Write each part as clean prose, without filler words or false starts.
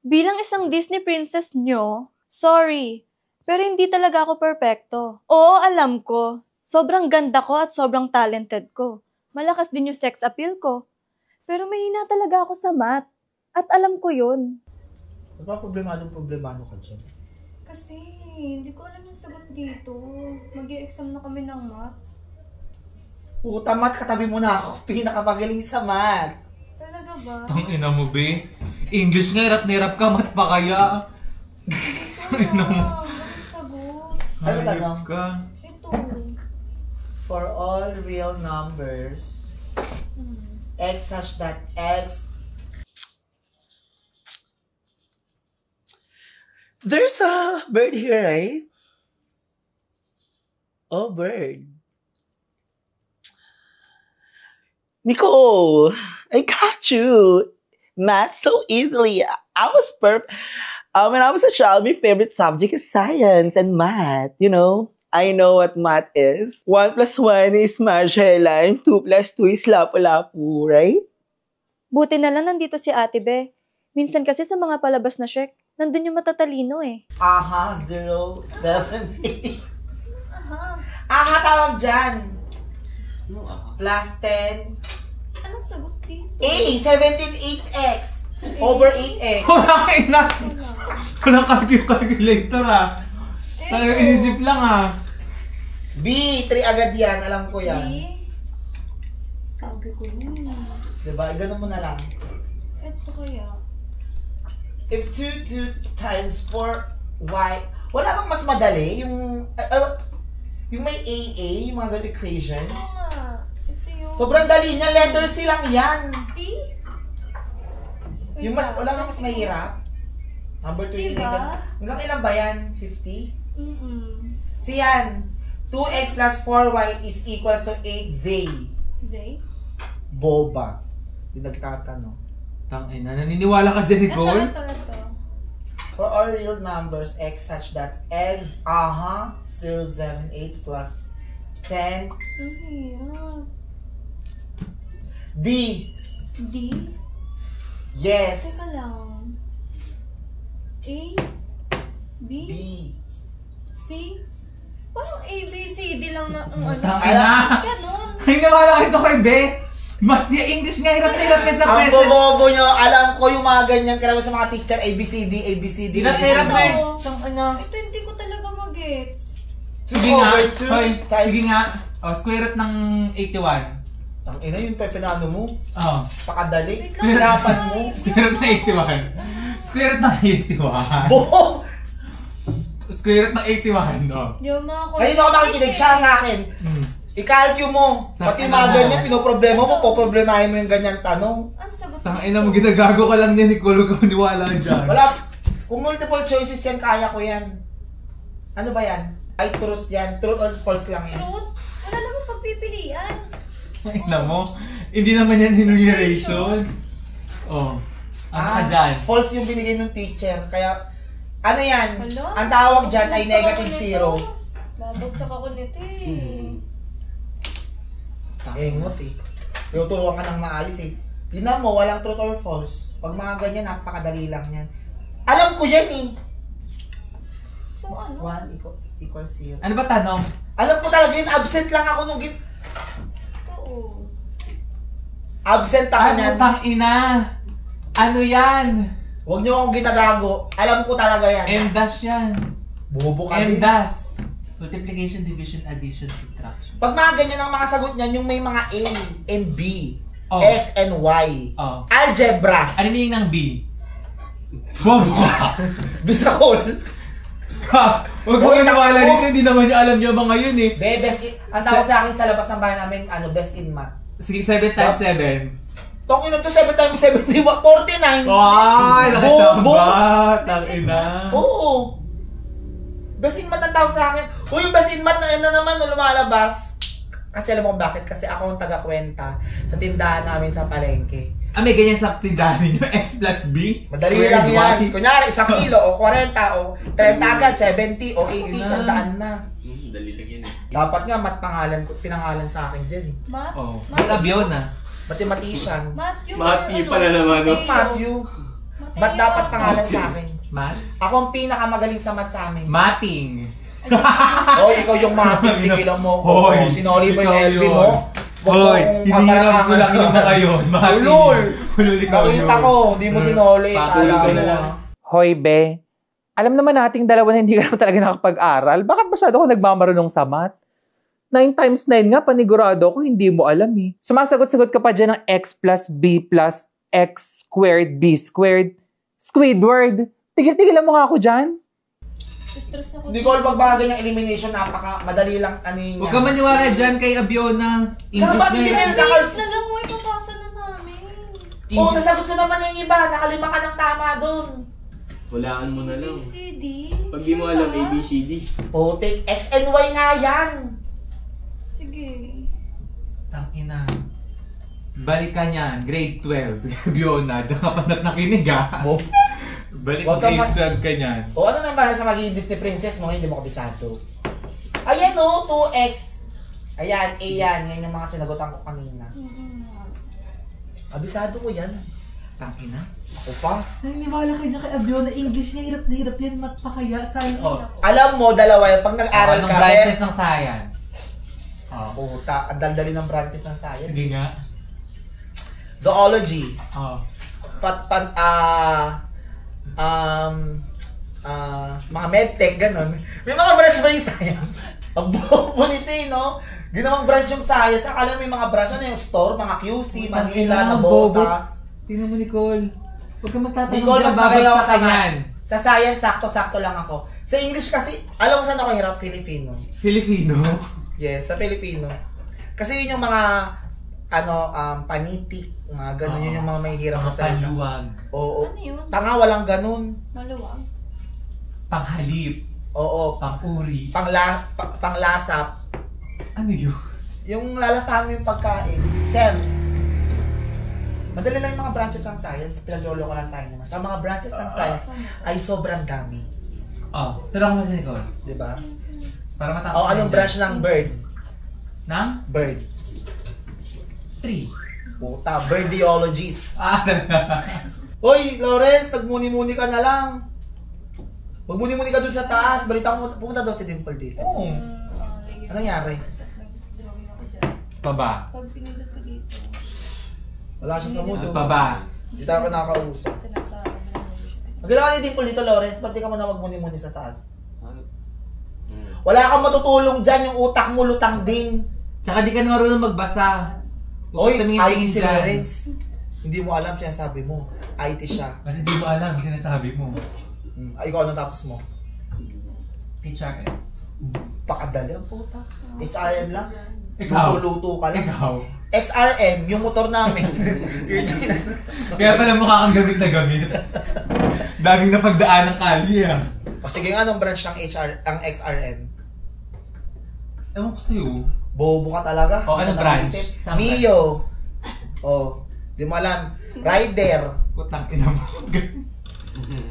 Bilang isang Disney princess nyo, sorry, pero hindi talaga ako perpekto. Oo, alam ko. Sobrang ganda ko at sobrang talented ko. Malakas din yung sex appeal ko. Pero mahina talaga ako sa math. At alam ko yun. Ano ba problemado ka dyan? Kasi, hindi ko alam yung sagot dito. Mag-i-exam na kami ng math. Puta, math, katabi mo na ako. Pinakamagaling sa math. Talaga ba? Tangina mo, be. English nga, hirap na hirap ka, math pa kaya. Tangina mo. Sagot. Ano tanong? ka. Ito. For all real numbers, x such that x... There's a bird here, right? Oh, bird. Nicole, I got you. Math so easily. I was perfect. When I was a child, my favorite subject is science and math. You know, I know what math is. 1 plus 1 is Marcella and 2 plus 2 is Lapu-Lapu, right? Buti na lang nandito si Ate Be. Minsan kasi sa mga palabas na Shrek, nandun yung matatalino eh. Aha, 0, 7, 8. Aha, tawag dyan. Plus 10. Anong sagot dito? A, 17, 8x. Over 8x. Walang ina. Walang calculator ah. Talagang inisip lang ah. B, 3 agad yan. Alam ko yan. Sabi ko yun. Diba? Ganun mo na lang. Ito kaya. If 2 times 4y, wala bang mas madali? Yung may AA, yung mga ganun equation. Oo nga. Ito yung... Sobrang dali niya. Letter C lang yan. C? Yung mas, wala nang mas mahirap. Number 2 C yung ba? hanggang ilan ba yan? 50? Mm-mm. C yan. 2x plus 4y is equals to 8z. Zay? Boba. Hindi nagtatanong. Tangina, naniniwala ka dyan, Nicole? Ito. For all real numbers, x such that x, 0, 7, 8 plus 10. Ang hirap. D. D? Yes. Teka lang. A? B? B. C? Parang A, B, C, D lang na ang ano. Tangina! Ganon. Naniniwala ka ito kay Be? Math niya, English nga, hirap na hirap yan sa Ang present. bobobo nyo, alam ko yung mga ganyan karami sa mga teacher, ABCD, ABCD. Hirap na hirap na eh. Ito. Tangina. Ito hindi ko talaga mag-gets. Sige nga, over two hoy, times- sige nga. Oh, square root ng 81. Ang ina yun, pinano mo. Oh, Pakadali. Wait lang. Hirapan mo. square root ng 81. Square root ng 81. Bo! Square root ng 81, no? Yung mga Kanina ko makikinig siya sa akin. I-calcu mo. Pati yung mga ganyan, pinoproblema mo, poproblemahin mo yung ganyan tanong. Ano sagot? Tangina mo, ginagago ka lang niya, Nicole. Huwag ka maniwala dyan. Wala. Kung multiple choices yan, kaya ko yan. Ano ba yan? Ay, truth yan. Truth or false lang yan. Truth? Wala naman pagpipilian. Tangina mo, hindi naman yan enumeration. Oh, ano ka dyan? False yung binigay ng teacher. Kaya, ano yan? Hala? Ang tawag dyan ay Babagsak negative ako zero. nito. Babagsak ako nito eh. Engot eh. Tinuturuan ka ng maalis eh. Tingnan mo, walang truth or false. Pag mga ganyan, napakadali lang yan. Alam ko yan eh. So ano? 1 equals 0. Ano ba tanong? Alam ko talaga yun, absent lang ako nung Oo. absent ako Ano niyan. tangina? Ano yan? Huwag niyo akong ginagago. Alam ko talaga yan. M dash yan. Bobo ka M din. dash. Multiplication, division, addition, subtraction. Pag mga ganyan ang mga sagot niyan, yung may mga A and B, Oh. X and Y, Oh. algebra, Ano meaning ng B? Bobo ka! bisakol, Huwag mo maniwala dito, hindi naman niya alam niya mga yun eh. best in, ang tawag sa akin sa labas ng bahay namin, best in math. Sige, 7 times 7. Tong ina to, 7 times 7, di ba? 49. Ay, nakachamba! Bobo. Tangina. Oo. Best in math ang tawag sa akin. Uy, yung best in math na naman, lumalabas. Kasi alam mo kung bakit? Kasi ako ang taga-kwenta sa tindahan namin sa palengke. Ah, may ganyan sa tindahan ninyo, X plus B? Madali Squared lang yan. Y. Kunyari, 1 kilo o 40 o 30 agad, 70 o 80, Ina. 100 na. Dali lang yan eh. Dapat nga, pinangalan sa akin dyan eh. Math? Oh, Math? love yun ah. Mathematician. Matthew? Matthew or pala naman, no? Mateo? Matthew. Ba't dapat pangalan sa akin? Mat? Ako ang pinakamagaling sa math sa amin. Mating. Hoy, ikaw yung math. Tigilan mo ko. Hoy, Sinoli mo yung ikaw LB yun. mo. Hoy, hinihiram ko lang yung mga yun. Mating. Ulol! Ulol, ikaw yun. Nakita ko, hindi mo sinoli. Patuloy Kala ko na mo. lang. Hoy, be. Alam naman nating dalawa na hindi ka naman talaga nakapag-aral. Bakit masyado ko nagmamarunong sa math? 9 times 9 nga, panigurado ko, hindi mo alam eh. Sumasagot-sagot ka pa dyan ng x plus b plus x squared b squared. Squidward. Tigil-tigilan mo nga ako dyan. Stress ako. Hindi ko alam pagbagay ng elimination, madali lang ano yun. Huwag ka maniwala dyan kay Abiona. Tsaka bakit hindi kayo Please na lang mo, ipapasa na namin. Oo, nasagot ko naman yung iba. Nakalima ka ng tama dun. Walaan mo na lang. ABCD. Pag di mo alam ABCD. Oh, take X and Y nga yan. Sige. Tangina. Balik ka niyan, grade 12. Abiona, dyan ka pa nakinig ha. Oh. Balik Huwag ka grade 12 ka niyan. O ano naman sa magiging Disney princess mo, hindi mo kabisado. Ayan o, 2X. Ayan, A yan. Yan yung mga sinagutan ko kanina. Kabisado ko yan. Tangina. Ako pa. Naniniwala ka dyan kay Abiona. English niya, hirap na hirap yan. Mat pa kaya. Science. Oh. Alam mo, dalawa yan. Pag nag-aral Anong ka, branches ng science? Oh. puta, ang daldali ng branches ng science. Sige nga. Zoology. Oh. Mga medtech, ganun. May mga branch ba yung science? Ang bobo nito eh, no? Ginawang branch yung science. Akala mo yung mga branch, ano yung store, mga QC, Manila, Nabotas. Tingnan mo, Nicole. Huwag ka magtatanong Nicole, mas magaling ako sa yan. math. Sa science, sakto-sakto lang ako. Sa English kasi, alam mo saan ako hirap? Filipino. Filipino? Yes, sa Filipino. Kasi yun yung mga, panitik, mga ganun, yun yung mga may hirap na Mga salita. paluwag. Oo. Ano yun? Tanga, walang ganun. Maluwag. Panghalip. Oo. Panguri. Panglasap. Ano yun? Yung lalasahan mo yung pagkain. Sense. Madali lang yung mga branches ng science. Pinaglolo ko lang tayo naman. Sa mga branches ng science ay sobrang dami. Oh, tulungan mo si Nicole. Diba? Para matapos O, anong na branch yun. ng bird? Ng? Bird. 3. Puta, birdiologist. Ah, Hoy, Lawrence, nagmuni-muni ka na lang. Magmuni-muni ka dun sa taas. Balita ko, pumunta daw si Dimple dito. Oo. Anong nangyari? Tapos nag-drawing ako dyan. Paba. Pag pinindot ko dito, Wala siya sa mood. oh. Paba. Hindi tayo pa nakakausap. sinasabi na mo. Maganda ka ni Dimple dito, Lawrence. Ba't di ka muna magmuni-muni sa taas? Wala kang matutulong dyan. Yung utak mo lutang din. Tsaka di ka na marunong magbasa. Huwag Oy, ka tumingin IT si dyan. Lawrence. Hindi mo alam sinasabi mo. IT siya. Kasi di mo alam, sinasabi mo. Ay, ikaw, ano tapos mo? HRM. Pakadali ang puta. HRM lang. Ikaw. Luto-luto ka lang. Ikaw. XRM, yung motor namin. Kaya pala mukha kang gamit na gamit. Daming napagdaan ng kali ah. O sige nga, anong branch ng ang XRM? Ewan ko sa'yo. Bobo ka talaga. O, anong Hindi ka branch? naisip. Saan Mio. O, di mo alam. Rider. Putang ina mo.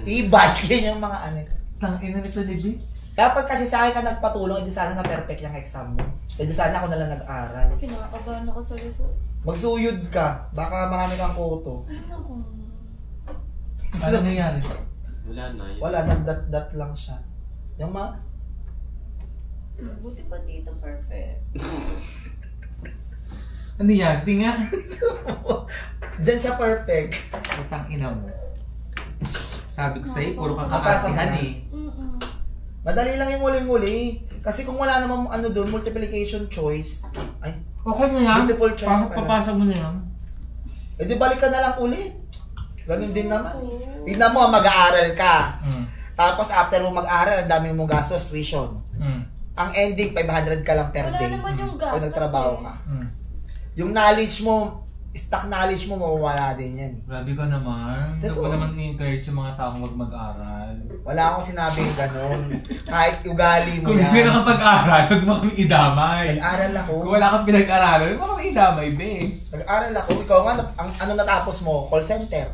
E-bike. Yan yung mga ano. Tang ina nito, Libby. Dapat kasi sa akin ka nagpatulong, edi sana na perfect yung exam mo. Edi sana ako nalang nag-aral. Kinakabahan ako sa result. Magsuyod ka. Baka marami kang koto. Ay, naku. Ano nangyari? Wala na yun. Wala, nag-dat lang siya. Yung Buti pa dito, perfect. Ano yan? Tinga. Diyan siya perfect. Putang ina mo. Sabi ko sa'yo, puro kang Napasa mo kaartihan na. eh. Madali lang yung huling-huli. Kasi kung wala namang ano doon, multiplication choice. Ay, Okay na yan. Multiple choice pala. Papasa mo na yan. edi balik ka na lang ulit. Ganun din naman. Tignan mo, mag-aaral ka. Tapos after mo mag-aaral, ang dami mong gastos, tuition. Ang ending, 500 ka lang per Wala day. naman yung Kung gastos nagtrabaho eh. ka. Yung knowledge mo, stock knowledge mo, mawawala din yan. Grabe ka naman. Hindi Totoo. ko naman i-encourage yung mga taong mag-aral. Wala akong sinabing ganun. Kahit ugali mo Kung hindi ka yan. nakapag-aral, huwag mo kami idamay. Nag-aral ako. Kung wala kang pinag-aralan, huwag mo kami idamay, be. Nag-aral ako. Ikaw nga, ang ano natapos mo? Call center.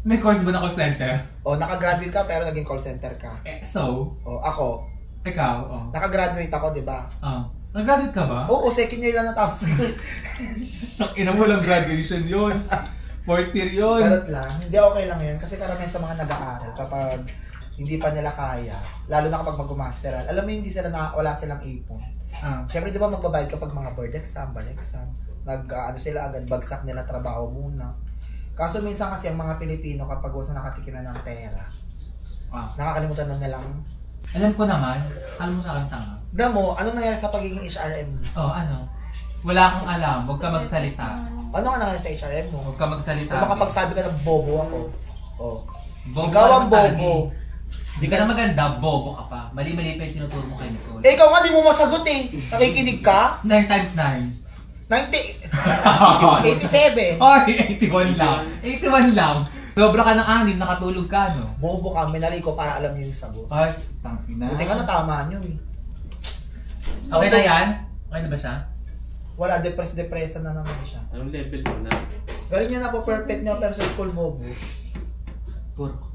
May course ba na call center? O, nakagraduate ka pero naging call center ka. So, O, ako. ikaw, Nakagraduate ako, di ba? Nag-graduate ka ba? Oo, second year lang natapos ko. Ina mo lang graduation yun. Fourth year yun. Charot lang. Hindi, okay lang yun. Kasi karamihan sa mga nag-aaral, kapag hindi pa nila kaya, lalo na kapag mag-masteral, alam mo hindi sila wala silang ipon. Siyempre, di ba magbabayad kapag mga board exam, bar exam, ano sila agad, bagsak nila trabaho muna. Kaso minsan kasi ang mga Pilipino, kapag wasa nakatikim na ng pera, nakakalimutan na nilang. Alam ko naman. Alam mo sa akin tanga. Damo, anong nangyari sa pagiging HRM mo? Ano? Wala kang alam. Huwag ka magsalita. Ano nga nangyari sa HRM mo? Huwag ka magsalita. Kung makapagsabi ka ng bobo ako. Bobo Ikaw ka ang naman bobo. Hindi ka na maganda, bobo ka pa. Mali-mali pa yung tinuturo mo kay Nicole. Eh, ikaw nga di mo masagot eh. Nakikinig ka? 9 times 9. 87. Oy, 81 lang. 81 lang. Sobra ka ng 6, nakatulog ka, no? Bobo ka, minali ko para alam niyo yung sagot. Ay, tangina. Buti nga natama niyo eh. Okay na yan? Okay na ba siya? Wala, depress-depressa na naman siya. Anong level mo na? Galing niya na po perfect niya pero sa school bobo. Turko.